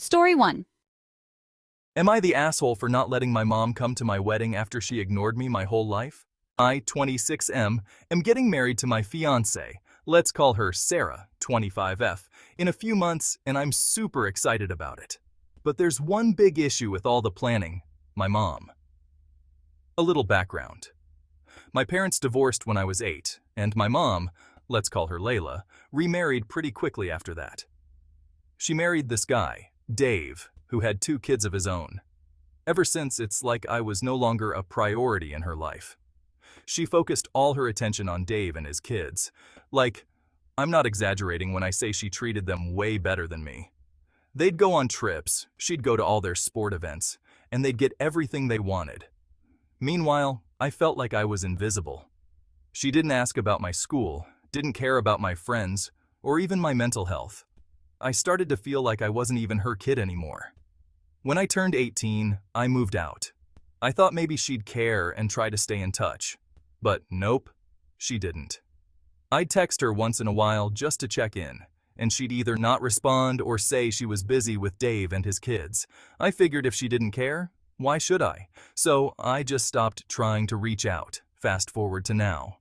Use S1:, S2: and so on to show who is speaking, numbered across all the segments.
S1: Story 1.
S2: Am I the asshole for not letting my mom come to my wedding after she ignored me my whole life? I, 26M, am getting married to my fiancée, let's call her Sarah, 25F, in a few months, and I'm super excited about it. But there's one big issue with all the planning: my mom. A little background. My parents divorced when I was 8, and my mom, let's call her Layla, remarried pretty quickly after that. She married this guy, Dave, who had 2 kids of his own. Ever since, it's like I was no longer a priority in her life. She focused all her attention on Dave and his kids. Like, I'm not exaggerating when I say she treated them way better than me. They'd go on trips, she'd go to all their sport events, and they'd get everything they wanted. Meanwhile, I felt like I was invisible. She didn't ask about my school, didn't care about my friends, or even my mental health. I started to feel like I wasn't even her kid anymore. When I turned 18, I moved out. I thought maybe she'd care and try to stay in touch. But nope, she didn't. I'd text her once in a while just to check in, and she'd either not respond or say she was busy with Dave and his kids. I figured if she didn't care, why should I? So I just stopped trying to reach out. Fast forward to now.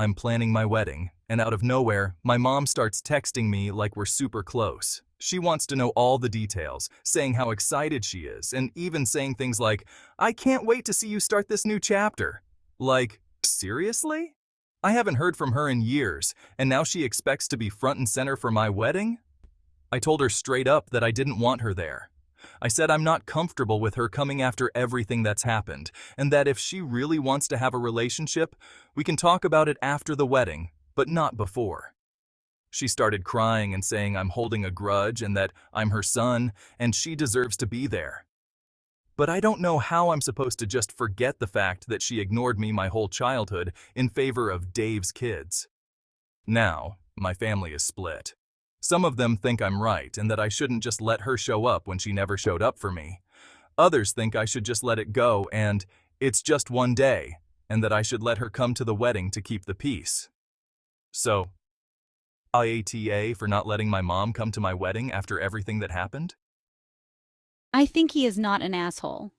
S2: I'm planning my wedding, and out of nowhere, my mom starts texting me like we're super close. She wants to know all the details, saying how excited she is, and even saying things like, "I can't wait to see you start this new chapter." Like, seriously? I haven't heard from her in years, and now she expects to be front and center for my wedding? I told her straight up that I didn't want her there. I said I'm not comfortable with her coming after everything that's happened, and that if she really wants to have a relationship, we can talk about it after the wedding, but not before. She started crying and saying I'm holding a grudge and that I'm her son and she deserves to be there. But I don't know how I'm supposed to just forget the fact that she ignored me my whole childhood in favor of Dave's kids. Now, my family is split. Some of them think I'm right and that I shouldn't just let her show up when she never showed up for me. Others think I should just let it go and it's just one day, and that I should let her come to the wedding to keep the peace. So, AITA for not letting my mom come to my wedding after everything that happened?
S1: I think he is not an asshole.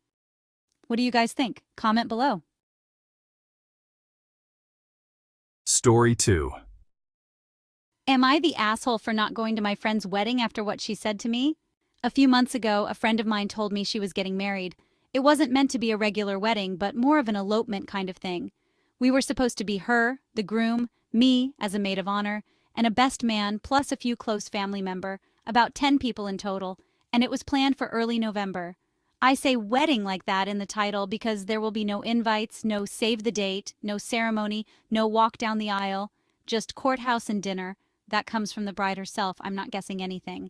S1: What do you guys think? Comment below.
S2: Story 2.
S1: Am I the asshole for not going to my friend's wedding after what she said to me? A few months ago, a friend of mine told me she was getting married. It wasn't meant to be a regular wedding, but more of an elopement kind of thing. We were supposed to be her, the groom, me as a maid of honor, and a best man plus a few close family member, about 10 people in total, and it was planned for early November. I say wedding like that in the title because there will be no invites, no save the date, no ceremony, no walk down the aisle, just courthouse and dinner. That comes from the bride herself, I'm not guessing anything.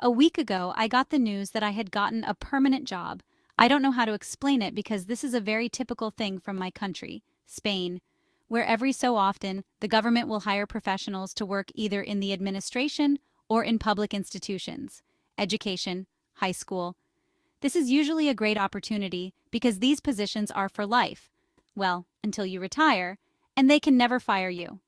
S1: A week ago, I got the news that I had gotten a permanent job. I don't know how to explain it because this is a very typical thing from my country, Spain, where every so often the government will hire professionals to work either in the administration or in public institutions, education, high school. This is usually a great opportunity because these positions are for life, well, until you retire, and they can never fire you.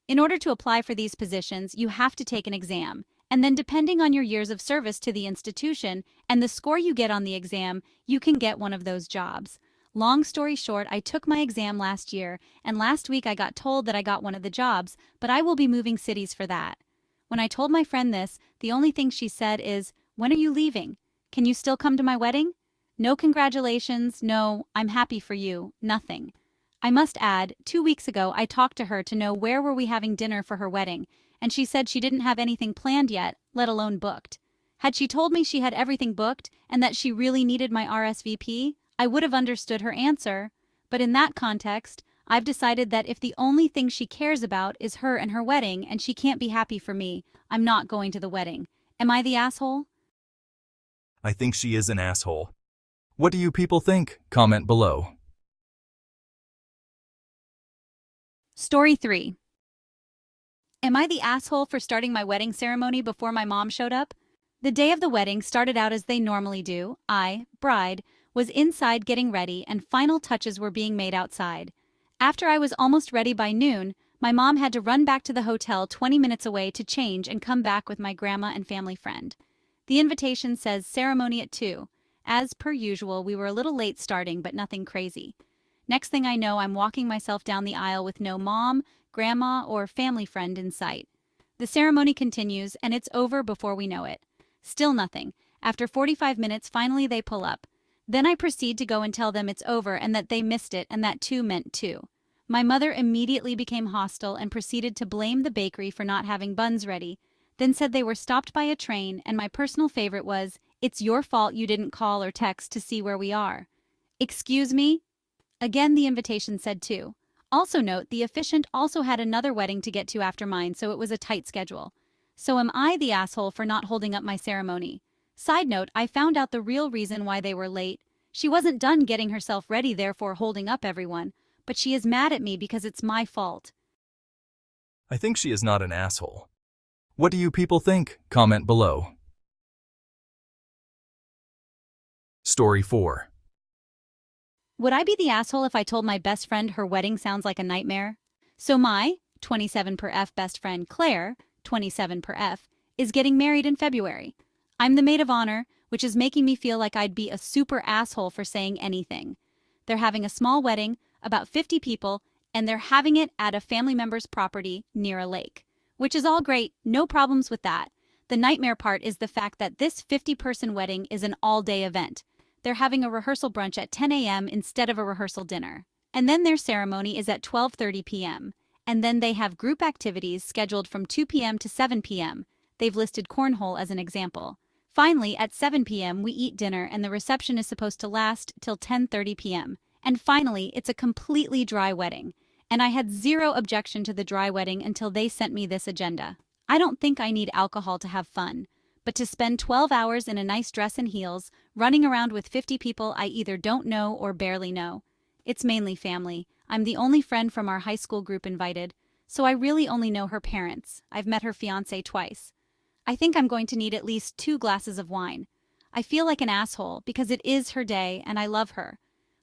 S1: In order to apply for these positions, you have to take an exam, and then depending on your years of service to the institution and the score you get on the exam, you can get one of those jobs. Long story short, I took my exam last year, and last week I got told that I got one of the jobs, but I will be moving cities for that. When I told my friend this, the only thing she said is, "When are you leaving? Can you still come to my wedding?" No congratulations, no, I'm happy for you, nothing. I must add, 2 weeks ago I talked to her to know where were we having dinner for her wedding, and she said she didn't have anything planned yet, let alone booked. Had she told me she had everything booked and that she really needed my RSVP, I would have understood her answer. But in that context, I've decided that if the only thing she cares about is her and her wedding and she can't be happy for me, I'm not going to the wedding. Am I the asshole?
S2: I think she is an asshole. What do you people think? Comment below.
S1: Story 3. Am I the asshole for starting my wedding ceremony before my mom showed up? The day of the wedding started out as they normally do. I, bride, was inside getting ready and final touches were being made outside. After I was almost ready by noon, my mom had to run back to the hotel 20 minutes away to change and come back with my grandma and family friend. The invitation says ceremony at 2. As per usual, we were a little late starting, but nothing crazy. Next thing I know, I'm walking myself down the aisle with no mom, grandma, or family friend in sight. The ceremony continues, and it's over before we know it. Still nothing. After 45 minutes, finally they pull up. Then I proceed to go and tell them it's over and that they missed it and that 2 meant 2. My mother immediately became hostile and proceeded to blame the bakery for not having buns ready, then said they were stopped by a train, and my personal favorite was, "It's your fault you didn't call or text to see where we are." Excuse me? Again, the invitation said 2. Also note, the officiant also had another wedding to get to after mine, so it was a tight schedule. So am I the asshole for not holding up my ceremony? Side note, I found out the real reason why they were late. She wasn't done getting herself ready, therefore holding up everyone, but she is mad at me because it's my fault.
S2: I think she is not an asshole. What do you people think? Comment below. Story 4.
S1: Would I be the asshole if I told my best friend her wedding sounds like a nightmare? So my 27 per F best friend Claire, 27 per F, is getting married in February. I'm the maid of honor, which is making me feel like I'd be a super asshole for saying anything. They're having a small wedding, about 50 people, and they're having it at a family member's property near a lake. Which is all great, no problems with that. The nightmare part is the fact that this 50-person wedding is an all-day event. They're having a rehearsal brunch at 10 a.m. instead of a rehearsal dinner. And then their ceremony is at 12:30 p.m. And then they have group activities scheduled from 2 p.m. to 7 p.m. They've listed cornhole as an example. Finally, at 7 p.m. we eat dinner and the reception is supposed to last till 10:30 p.m. And finally, it's a completely dry wedding. And I had zero objection to the dry wedding until they sent me this agenda. I don't think I need alcohol to have fun, but to spend 12 hours in a nice dress and heels, running around with 50 people I either don't know or barely know. It's mainly family. I'm the only friend from our high school group invited, so I really only know her parents. I've met her fiancé twice. I think I'm going to need at least 2 glasses of wine. I feel like an asshole because it is her day and I love her.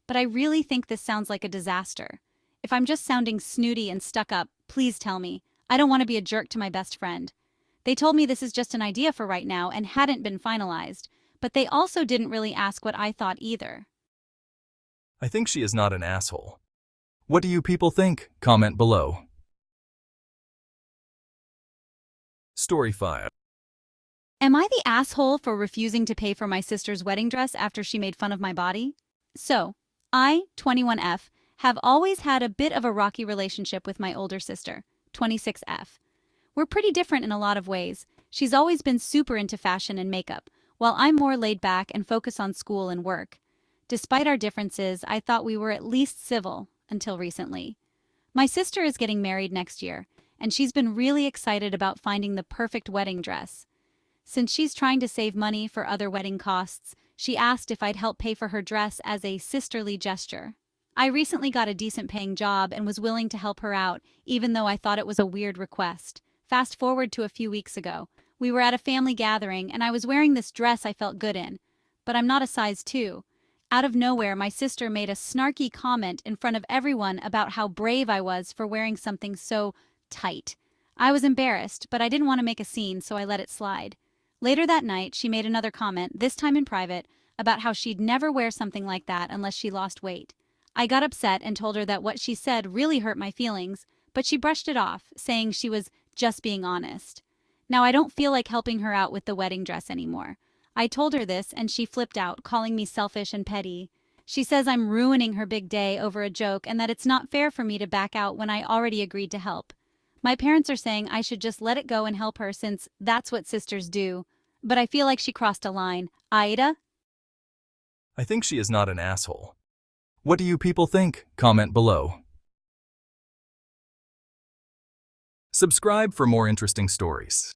S1: But I really think this sounds like a disaster. If I'm just sounding snooty and stuck up, please tell me. I don't want to be a jerk to my best friend. They told me this is just an idea for right now and hadn't been finalized, but they also didn't really ask what I thought either.
S2: I think she is not an asshole. What do you people think? Comment below. Story 5.
S1: Am I the asshole for refusing to pay for my sister's wedding dress after she made fun of my body? So, I, 21F, have always had a bit of a rocky relationship with my older sister, 26F. We're pretty different in a lot of ways. She's always been super into fashion and makeup, while I'm more laid back and focus on school and work. Despite our differences, I thought we were at least civil, until recently. My sister is getting married next year, and she's been really excited about finding the perfect wedding dress. Since she's trying to save money for other wedding costs, she asked if I'd help pay for her dress as a sisterly gesture. I recently got a decent-paying job and was willing to help her out, even though I thought it was a weird request. Fast forward to a few weeks ago. We were at a family gathering, and I was wearing this dress I felt good in. But I'm not a size 2. Out of nowhere, my sister made a snarky comment in front of everyone about how brave I was for wearing something so tight. I was embarrassed, but I didn't want to make a scene, so I let it slide. Later that night, she made another comment, this time in private, about how she'd never wear something like that unless she lost weight. I got upset and told her that what she said really hurt my feelings, but she brushed it off, saying she was just being honest. Now I don't feel like helping her out with the wedding dress anymore. I told her this and she flipped out, calling me selfish and petty. She says I'm ruining her big day over a joke and that it's not fair for me to back out when I already agreed to help. My parents are saying I should just let it go and help her since that's what sisters do. But I feel like she crossed a line. AITA?
S2: I think she is not an asshole. What do you people think? Comment below. Subscribe for more interesting stories.